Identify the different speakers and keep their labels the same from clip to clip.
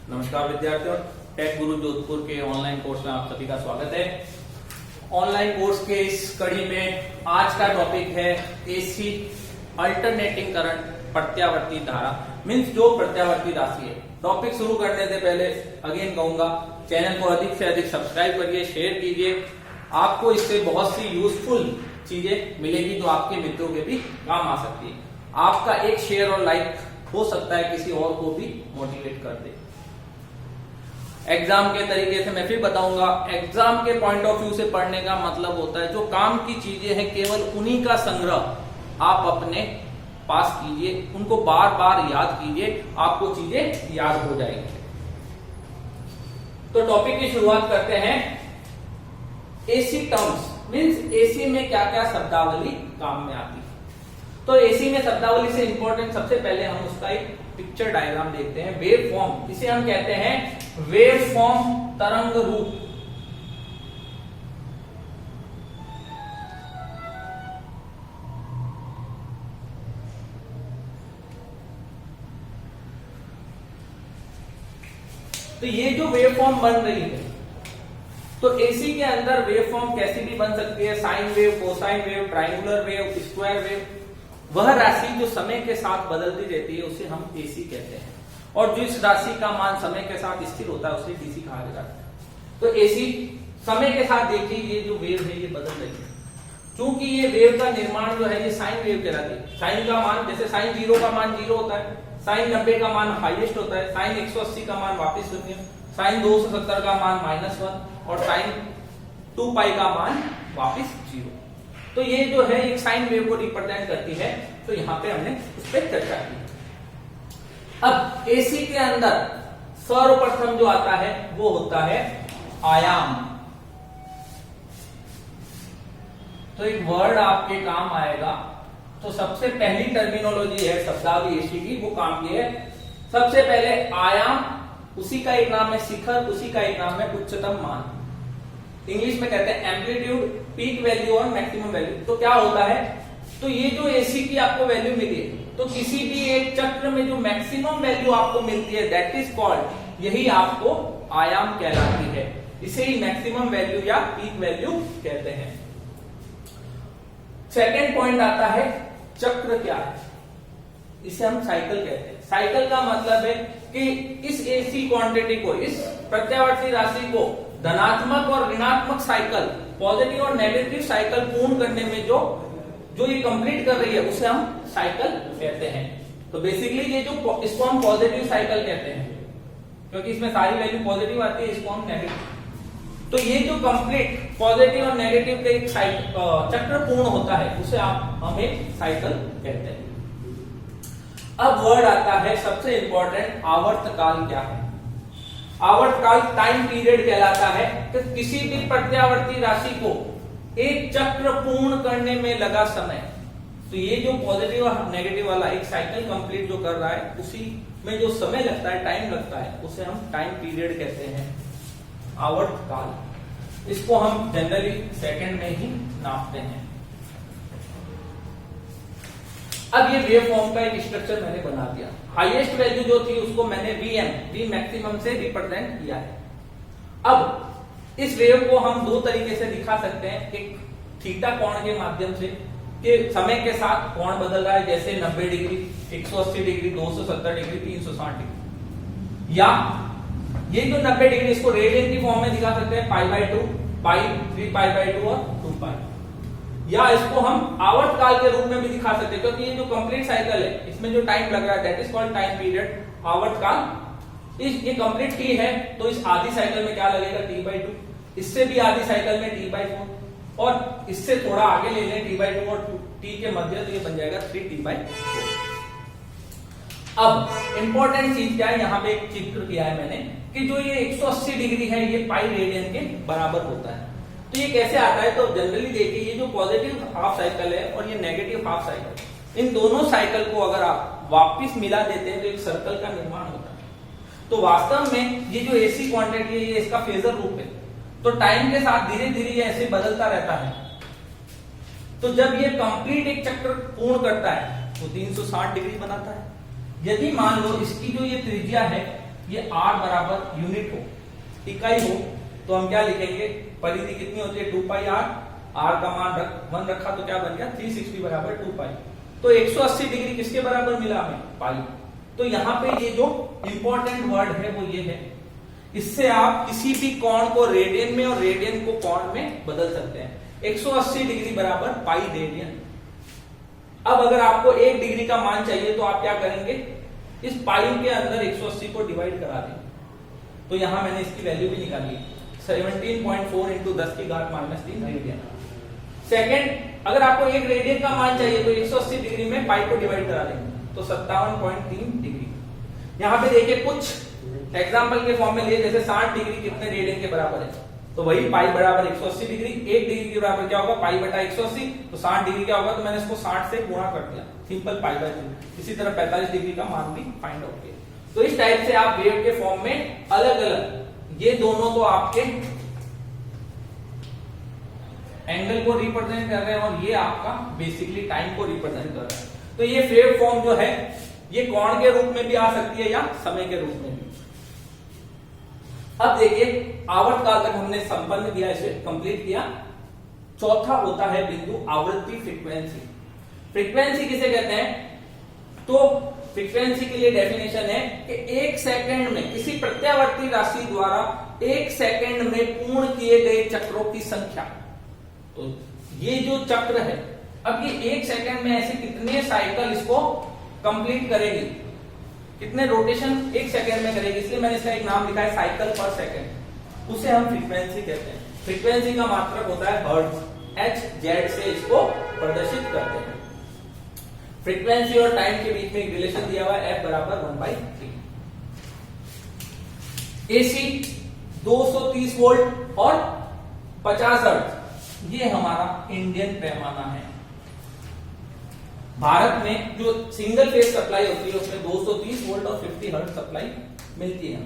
Speaker 1: नमस्कार विद्यार्थियों, टेक गुरु जोधपुर के ऑनलाइन कोर्स में आप सभी का स्वागत है। ऑनलाइन कोर्स के इस कड़ी में आज का टॉपिक है एसी अल्टरनेटिंग करंट, प्रत्यावर्ती धारा मीन्स जो प्रत्यावर्ती राशि है। टॉपिक शुरू करने से पहले अगेन कहूंगा, चैनल को अधिक से अधिक सब्सक्राइब करिए, शेयर कीजिए। आपको इससे बहुत सी यूजफुल चीजें मिलेगी जो आपके मित्रों के भी काम आ सकती है। आपका एक शेयर और लाइक हो सकता है किसी और को भी मोटिवेट कर दे। एग्जाम के तरीके से मैं फिर बताऊंगा, एग्जाम के पॉइंट ऑफ व्यू से पढ़ने का मतलब होता है जो काम की चीजें हैं केवल उन्हीं का संग्रह आप अपने पास कीजिए, उनको बार बार याद कीजिए, आपको चीजें याद हो जाएंगी। तो टॉपिक की शुरुआत करते हैं। एसी टर्म्स मीन्स एसी में क्या क्या शब्दावली काम में आती है। तो एसी में शब्दावली से इंपॉर्टेंट सबसे पहले हम उसका एक पिक्चर डायग्राम देखते हैं। वेव फॉर्म, इसे हम कहते हैं वेव फॉर्म, तरंग रूप। तो ये जो वेव फॉर्म बन रही है, तो एसी के अंदर वेव फॉर्म कैसी भी बन सकती है, sine wave, cosine wave, triangular wave, square wave. वह राशि जो समय के साथ बदलती रहती है उसे हम एसी कहते हैं, और जो इस राशि का मान समय के साथ स्थिर होता है उसे डीसी कहा जाता है। तो एसी समय के साथ देखिए, ये जो वेव है ये बदल रही है। क्योंकि ये वेव का निर्माण जो है ये साइन वेव कहलाती है। साइन का मान, जैसे साइन 0 का मान 0 होता है, साइन 90 का मान हाईएस्ट होता है, साइन 180 का मान वापिस 0, साइन 270 का मान -1 और साइन 2 पाई का मान वापिस 0। तो ये जो है एक साइन वेव को रिप्रेजेंट करती है। तो यहां पे हमने उस पर चर्चा की। अब एसी के अंदर सर्वप्रथम जो आता है वो होता है आयाम। तो एक वर्ड आपके काम आएगा। तो सबसे पहली टर्मिनोलॉजी है शब्दावली एसी की, वो काम की है। सबसे पहले आयाम, उसी का एक नाम है शिखर, उसी का एक नाम है उच्चतम मान। इंग्लिश में कहते हैं एम्पलीट्यूड, पीक वैल्यू और मैक्सिमम वैल्यू। तो क्या होता है, तो ये जो एसी की आपको वैल्यू मिली है, तो किसी भी एक चक्र में जो मैक्सिमम वैल्यू आपको मिलती है दैट इज कॉल्ड, यही आपको आयाम कहलाती है। इसे ही मैक्सिमम वैल्यू या पीक वैल्यू कहते हैं। सेकेंड पॉइंट आता है चक्र क्या है, इसे हम साइकिल कहते हैं। साइकिल का मतलब है कि इस एसी क्वांटिटी को, इस प्रत्यावर्ती राशि को धनात्मक और ऋणात्मक साइकिल, पॉजिटिव और नेगेटिव साइकिल पूर्ण करने में जो ये कंप्लीट कर रही है उसे हम साइकिल कहते हैं। तो बेसिकली ये जो, इसको हम पॉजिटिव साइकिल कहते हैं क्योंकि इसमें सारी वैल्यू पॉजिटिव आती है, इसको हम नेगेटिव। तो ये जो कंप्लीट पॉजिटिव और नेगेटिव का एक चक्र पूर्ण होता है उसे हम एक साइकिल कहते हैं। अब वर्ड आता है सबसे इंपॉर्टेंट, आवर्तकाल क्या है। आवर्तकाल टाइम पीरियड कहलाता है कि किसी भी प्रत्यावर्ती राशि को एक चक्र पूर्ण करने में लगा समय। तो ये जो पॉजिटिव और नेगेटिव वाला एक साइकिल कंप्लीट जो कर रहा है, उसी में जो समय लगता है, टाइम लगता है, उसे हम टाइम पीरियड कहते हैं, आवर्तकाल। इसको हम जनरली सेकंड में ही नापते हैं। अब ये वेव फॉर्म का एक स्ट्रक्चर मैंने बना दिया। हाईएस्ट वैल्यू जो थी उसको मैंने वी मैक्सिमम से रिप्रेजेंट किया है। अब इस वेव को हम दो तरीके से दिखा सकते हैं। एक थीटा कोण के माध्यम से, कि समय के साथ कोण बदल रहा है, जैसे 90 डिग्री, 180 डिग्री, 270 डिग्री, 360 डिग्री। या ये जो 90 डिग्री, इसको रेडियन की फॉर्म में दिखा सकते हैं, π/2, पाई, 3π/2 और 2π। या इसको हम आवर्तकाल के रूप में भी दिखा सकते हैं, क्योंकि ये जो कंप्लीट साइकिल है इसमें जो टाइम लग रहा है that is called time period, आवर्तकाल। ये कंप्लीट टी है तो इस आधी साइकिल में क्या लगेगा, t/2। इससे भी आधी साइकिल में t/4 और इससे थोड़ा आगे ले लें t/2 और t के मध्य, तो ये बन जाएगा 3t/4। अब इंपॉर्टेंट चीज क्या है, यहाँ पे एक चित्र किया है मैंने कि जो ये 180 डिग्री है ये पाई रेडियन के बराबर होता है। तो ये कैसे आता है, तो जनरली देखिए ये जो पॉजिटिव हाफ साइकिल है और ये नेगेटिव हाफ साइकिल, इन दोनों साइकिल को अगर आप वापिस मिला देते हैं तो एक सर्कल का निर्माण होता है। तो वास्तव में ये जो एसी क्वांटिटी है ये इसका फेजर रूप है। तो टाइम के साथ धीरे धीरे ये ऐसे बदलता रहता है। तो जब ये कंप्लीट एक चक्र पूर्ण करता है तो 360 डिग्री बनाता है। यदि मान लो इसकी जो ये त्रिज्या है ये r बराबर यूनिट हो, इकाई हो, तो हम क्या लिखेंगे, परिधि कितनी होती है 2 पाई r, r का मान 1 रखा तो क्या बन गया 360 बराबर 2 पाई। तो 180 डिग्री किसके बराबर मिला हमें, पाई। तो यहाँ पे ये जो इंपॉर्टेंट वर्ड है वो ये है, इससे आप किसी भी कोण को रेडियन में और रेडियन को कोण में बदल सकते हैं। 180 डिग्री बराबर पाई रेडियन। अब अगर आपको 1 डिग्री का मान चाहिए तो आप क्या करेंगे, इस पाई के अंदर 180 को डिवाइड करा दें। तो यहां मैंने इसकी वैल्यू भी निकाली, 17.4 इंटू 10 की घात -3 रेडियन। सेकेंड, अगर आपको 1 रेडियन का मान चाहिए तो 180 डिग्री में पाई को डिवाइड करा देंगे, तो 57.3 डिग्री। यहां पे देखिए कुछ एग्जाम्पल के फॉर्म में लिए, जैसे 60 डिग्री कितने रेडियन के बराबर है, तो वही पाई बराबर 180 डिग्री। 1 डिग्री के बराबर क्या होगा, पाई बटा 180, तो 60 डिग्री क्या होगा, तो मैंने इसको 60 से गुणा कर दिया, सिंपल पाई बाय 2। इसी तरह 45 डिग्री का मान भी फाइंड आउट किया। तो इस टाइप से आप वेव के फॉर्म में अलग अलग, ये दोनों तो आपके एंगल को रिप्रेजेंट कर रहे हैं और ये आपका बेसिकली टाइम को रिप्रेजेंट कर रहा है। तो ये वेव फॉर्म जो है ये कोण के रूप में भी आ सकती है या समय के रूप में भी। अब देखिए आवर्त काल तक हमने संपन्न किया, इसे कंप्लीट किया। चौथा होता है बिंदु आवृत्ति, फ्रीक्वेंसी। फ्रीक्वेंसी किसे कहते हैं, तो फ्रीक्वेंसी के लिए डेफिनेशन है कि 1 सेकंड में किसी प्रत्यावर्ती राशि द्वारा 1 सेकंड में पूर्ण किए गए चक्रों की संख्या। तो ये जो चक्र है, अब ये 1 सेकंड में ऐसे कितने साइकिल इसको कंप्लीट करेगी, कितने रोटेशन 1 सेकंड में करेगी, इसलिए मैंने इसका एक नाम लिखा है साइकिल पर सेकंड। उसे हम फ्रीक्वेंसी कहते हैं। फ्रीक्वेंसी का मात्रक होता है हर्ट्ज, Hz से इसको प्रदर्शित करते हैं। फ्रीक्वेंसी और टाइम के बीच में एक रिलेशन दिया हुआ है, F बराबर 1/3। AC 230 वोल्ट और 50 हर्ट्ज, ये हमारा इंडियन पैमाना है। भारत में जो सिंगल फेज सप्लाई होती है उसमें 230 वोल्ट और 50 हर्ट्ज सप्लाई मिलती है।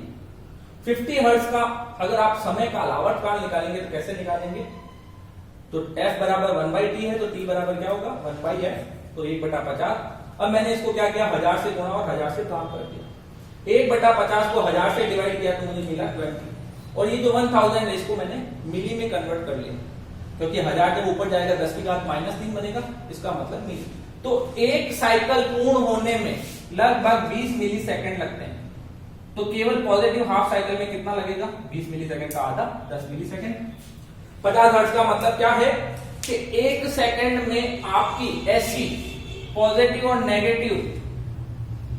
Speaker 1: 50 हर्ट्ज का अगर आप समय काल, आवर्त काल निकालेंगे तो कैसे निकालेंगे, तो F बराबर 1/T है, तो T बराबर क्या होगा 1/F, तो 1/50। अब मैंने इसको क्या किया, 1000 से गुणा और 1000 से भाग कर दिया। 1/50 को 1000 से डिवाइड किया तो मुझे मिला 20, और ये जो 1000 है इसको मैंने मिली में कन्वर्ट कर लिया, क्योंकि 1000 जब ऊपर जाएगा 10 की घात -3 बनेगा, इसका मतलब मिली। तो एक साइकिल पूर्ण होने में लगभग 20 मिली सेकेंड लगते हैं। तो केवल पॉजिटिव हाफ साइकिल में कितना लगेगा, 20 मिली सेकेंड का आधा 10 मिली सेकेंड। 50 हर्ट्ज का मतलब क्या है कि 1 सेकेंड में आपकी ऐसी पॉजिटिव और नेगेटिव,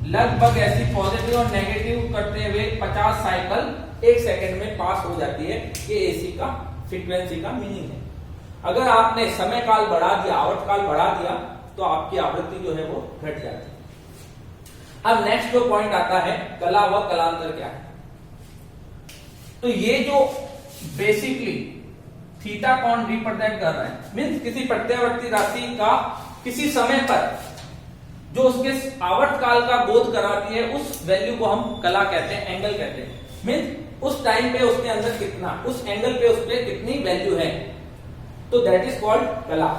Speaker 1: लगभग ऐसी पॉजिटिव और नेगेटिव करते हुए 50 साइकिल 1 सेकेंड में पास हो जाती है। ये एसी का फ्रीक्वेंसी का मीनिंग है। अगर आपने समय काल बढ़ा दिया, आवर्त काल बढ़ा दिया, तो आपकी आवृत्ति जो है वो घट जाती है। अब नेक्स्ट जो पॉइंट आता है, कला व कलांतर क्या है। तो ये जो बेसिकली थीटा कोण रिप्रेजेंट कर रहा है, मीन्स किसी प्रत्यावर्ती राशि का किसी समय पर जो उसके आवर्त काल का बोध कराती है, उस वैल्यू को हम कला कहते हैं, एंगल कहते हैं। मीन्स उस टाइम पे उसके अंदर कितना, उस एंगल पे उस पे कितनी वैल्यू है, तो दैट इज कॉल्ड कला।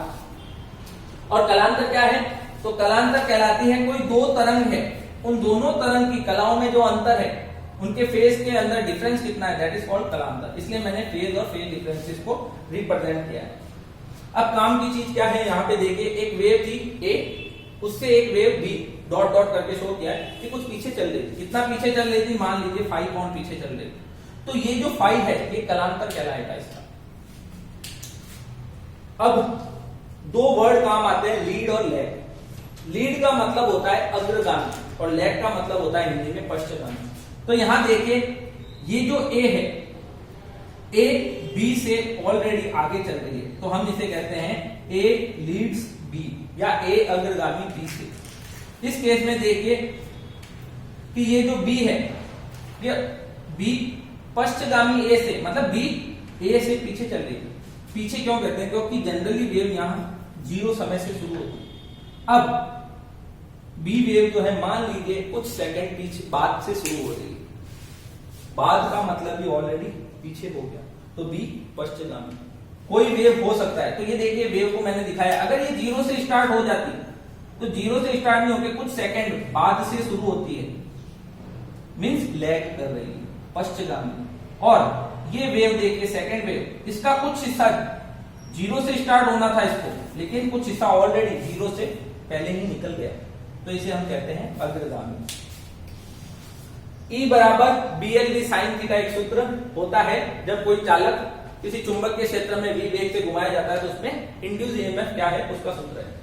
Speaker 1: और कलांतर क्या है, तो कलांतर कहलाती है कोई दो तरंग है, उन दोनों तरंग की कलाओं में जो अंतर है, उनके फेज के अंदर डिफरेंस कितना है, दैट इज कॉल्ड कलांतर। इसलिए मैंने फेज और फेज डिफरेंसेस को रिप्रेजेंट किया है। अब काम की चीज क्या है, यहाँ पे देखिए एक वेव थी ए, उससे एक वेव बी डॉट डॉट करके शो किया है कि कुछ पीछे चल रही थी। कितना पीछे चल रही थी, मान लीजिए 5 पॉइंट पीछे चल रही थी। तो ये जो 5 है ये कलांतर कहलाएगा इसका। अब दो वर्ड काम आते हैं, लीड और लैग। लीड का मतलब होता है अग्रगामी और लैग का मतलब होता है हिंदी में पश्चगामी। तो यहां देखिए ये जो ए है, ए बी से ऑलरेडी आगे चल रही है, तो हम इसे कहते हैं ए लीड्स बी या ए अग्रगामी बी से। इस केस में देखिए कि ये जो बी है, ये बी पश्चगामी ए से, मतलब बी ए से पीछे चल रही है। पीछे क्यों कहते हैं, क्योंकि जनरली वेव यहां 0 समय से शुरू होती है। अब बी वेव जो है मान लीजिए कुछ सेकंड पीछे बाद से शुरू हो रही है, बाद का मतलब भी ऑलरेडी पीछे हो गया, तो बी पश्चगामी। कोई वेव हो सकता है, तो ये देखिए वेव को मैंने दिखाया, अगर ये 0 से स्टार्ट हो जाती है तो 0 से स्टार्ट नहीं होकर कुछ सेकंड बाद से शुरू होती है, मींस लैग कर रही है, पश्चगामी। और ये वेव देखिए सेकंड वेव, इसका कुछ हिस्सा जीरो से स्टार्ट होना था इसको, लेकिन कुछ हिस्सा ऑलरेडी जीरो से पहले ही निकल गया, तो इसे हम कहते हैं अग्रगामी। E बराबर BL साइन थीटा एक सूत्र होता है जब कोई चालक किसी चुंबक के क्षेत्र में V वेग से घुमाया जाता है तो उसमें इंड्यूस EMF क्या है उसका सूत्र है।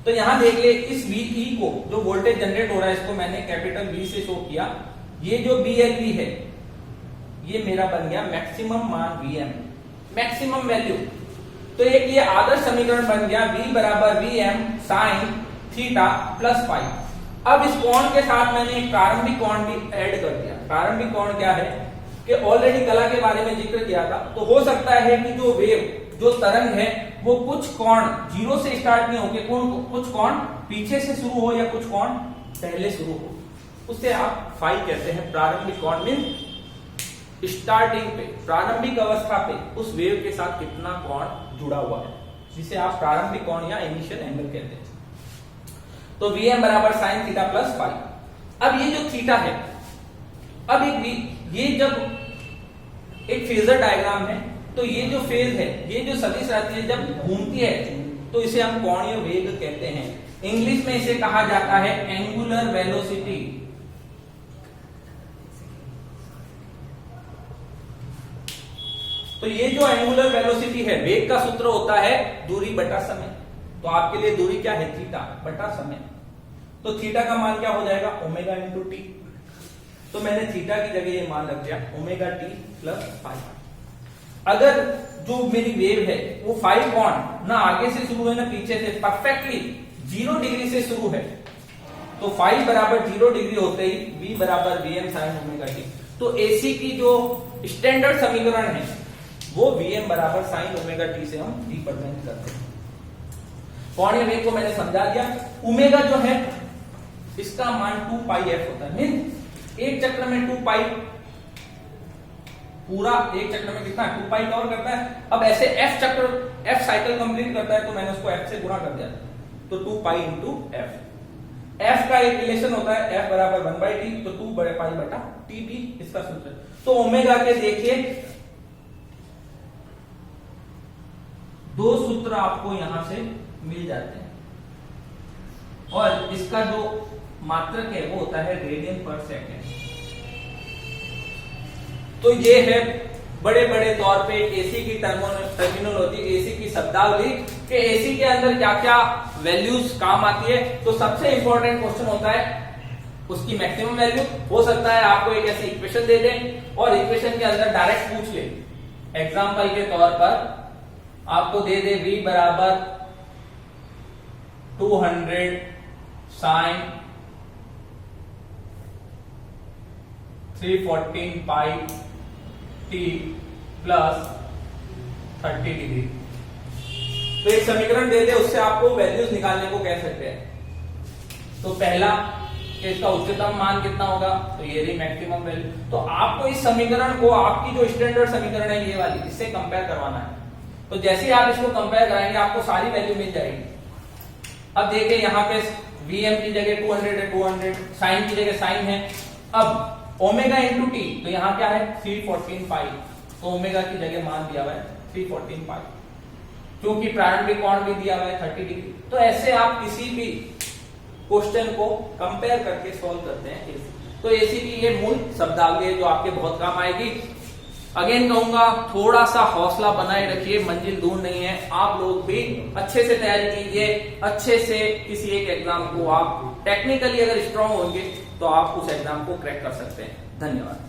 Speaker 1: तो यहां देख ले इस VE को, जो वोल्टेज जनरेट हो रहा है, इसको मैंने कैपिटल V से शो किया। ये जो BLV है ये मेरा बन गया मैक्सिमम मान VM, मैक्सिमम वैल्यू। तो एक ये आदर्श समीकरण बन गया V बराबर VM sine theta plus phi. अब इस कोण के साथ मैंने एक प्रारंभिक कोण भी ऐड कर दिया। प्रारंभिक कोण क्या है कि ऑलरेडी कला के बारे में जिक्र किया था, तो हो सकता है कि जो वेव, जो तरंग है, वो कुछ कोण जीरो से स्टार्ट नहीं होके कुछ कोण पीछे से शुरू हो या कुछ कोण पहले शुरू हो, उसे आप फाई कहते हैं। प्रारंभिक कोण मीन स्टार्टिंग पे, प्रारंभिक अवस्था पे उस वेव के साथ कितना कोण जुड़ा हुआ है, जिसे आप प्रारंभिक कोण या इनिशियल एंगल कहते हैं। तो Vm बराबर साइन थीटा प्लस फाई। अब ये जो थीटा है, अब ये जब एक फेजर डायग्राम है, तो ये जो फेज है, ये जो सदिश रहती है जब घूमती है, तो इसे हम कोणीय वेग कहते हैं। इंग्लिश में इसे कहा जाता है एंगुलर वेलोसिटी। तो ये जो एंगुलर वेलोसिटी है, वेग का सूत्र होता है दूरी बटा समय। तो आपके लिए दूरी क्या है? थीटा बटा समय। तो थीटा का मान क्या हो जाएगा? Omega into T. तो मैंने थीटा की जगह ये मान रख दिया ओमेगा टी प्लस फाइव। अगर जो मेरी वेव है वो 5 कोण ना आगे से शुरू है ना पीछे से, परफेक्टली 0 डिग्री से शुरू है, तो 5 बराबर 0 डिग्री होते ही v बराबर Vm साइन ओमेगा टी। तो AC की जो स्टैंडर्ड समीकरण है वो Vm बराबर साइन ओमेगा टी से हम रिप्रेजेंट करते हैं। कोणीय वेग को मैंने समझा दिया। ओमेगा जो है इसका मान 2 पाई f होता है, मीन एक चक्र में 2 पाई, पूरा एक चक्र में कितना 2 पाई कवर करता है। अब ऐसे f साइकिल कंप्लीट करता है, तो मैंने उसको f से गुणा कर दिया, तो 2 पाई इंटू f का एक रिलेशन होता है f बराबर 1/t, तो 2 बड़े पाई बटा t भी इसका सूत्र है। तो ओमेगा के देखिए दो सूत्र आपको यहां से मिल जाते हैं, और इसका जो मात्रक है वो होता है रेडियन पर सेकेंड। तो ये है बड़े बड़े तौर पे एसी की टर्मिनोलॉजी, एसी की शब्दावली कि एसी के अंदर क्या क्या वैल्यूज काम आती है। तो सबसे इंपॉर्टेंट क्वेश्चन होता है उसकी मैक्सिमम वैल्यू। हो सकता है आपको एक ऐसी इक्वेशन दे दें और इक्वेशन के अंदर डायरेक्ट पूछ ले, एग्जाम्पल के तौर पर आपको दे दे v बराबर 200 साइन 314 पाई t प्लस 30 डिग्री। तो एक समीकरण दे दे, उससे आपको वैल्यूज निकालने को कह सकते हैं। तो पहला कि इसका उच्चतम मान कितना होगा, तो ये रही मैक्सिमम वैल्यू। तो आपको इस समीकरण को आपकी जो स्टैंडर्ड समीकरण है ये वाली, इससे कंपेयर करवाना है। तो जैसे ही आप इसको कंपेयर कराएंगे आपको सारी वैल्यू मिल जाएगी। अब देखिए यहाँ पे Vm की जगह 200 है, 200 साइन की जगह साइन है। अब ओमेगा इंटू टी, तो यहाँ क्या है 314 पाई, तो ओमेगा की जगह मान दिया हुआ है 314 पाई, क्योंकि प्रारंभिक कोण भी दिया हुआ है 30 डिग्री। तो ऐसे आप किसी भी क्वेश्चन को कंपेयर करके सॉल्व करते हैं। तो एसी की ये मूल शब्दावली है जो आपके बहुत काम आएगी। अगेन कहूंगा थोड़ा सा हौसला बनाए रखिए, मंजिल दूर नहीं है। आप लोग भी अच्छे से तैयारी कीजिए, अच्छे से किसी एक एग्जाम को आप टेक्निकली अगर स्ट्रांग होंगे तो आप उस एग्जाम को क्रैक कर सकते हैं। धन्यवाद।